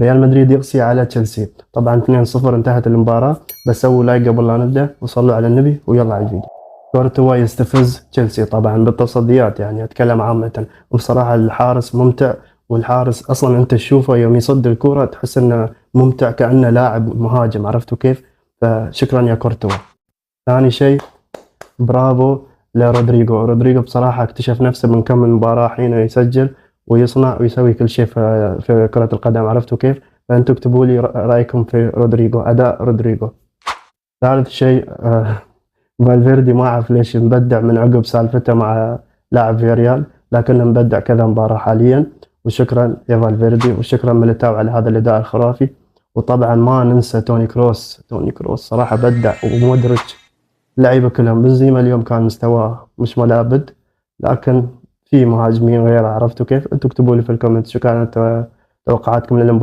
ريال مدريد يقسي على تشيلسي. طبعا 2-0 انتهت المباراة، بس سووا لايك قبل لا نبدأ وصلوا على النبي ويلا على الفيديو. كورتوا يستفز تشيلسي طبعا بالتصديات، يعني اتكلم عامة. وبصراحة الحارس ممتع، والحارس اصلا انت تشوفه يوم يصد الكرة تحس انه ممتع كأنه لاعب مهاجم، عرفتوا كيف؟ فشكرا يا كورتوا. ثاني شيء برافو رودريجو بصراحة اكتشف نفسه من كم من مباراة، حين يسجل ويصنع ويسوي كل شيء في كرة القدم، عرفتوا كيف؟ فأنتوا اكتبوا لي رأيكم في رودريجو، أداء رودريجو. ثالث شيء فالفيردي ما أعرف ليش مبدع من عقب سالفته مع لاعب فيريال، لكنه مبدع كذا مباراة حاليا. وشكرا يا فالفيردي، وشكرا ميليتاو على هذا الأداء الخرافي. وطبعا ما ننسى توني كروس صراحة بدع، ومودريتش. اللعيبة كلهم بنزيما اليوم كان مستواه مش ولا بد، لكن في مهاجمين غيره، عرفتوا كيف؟ انتوا اكتبوا لي في الكومنت شو كانت توقعاتكم للمباراة.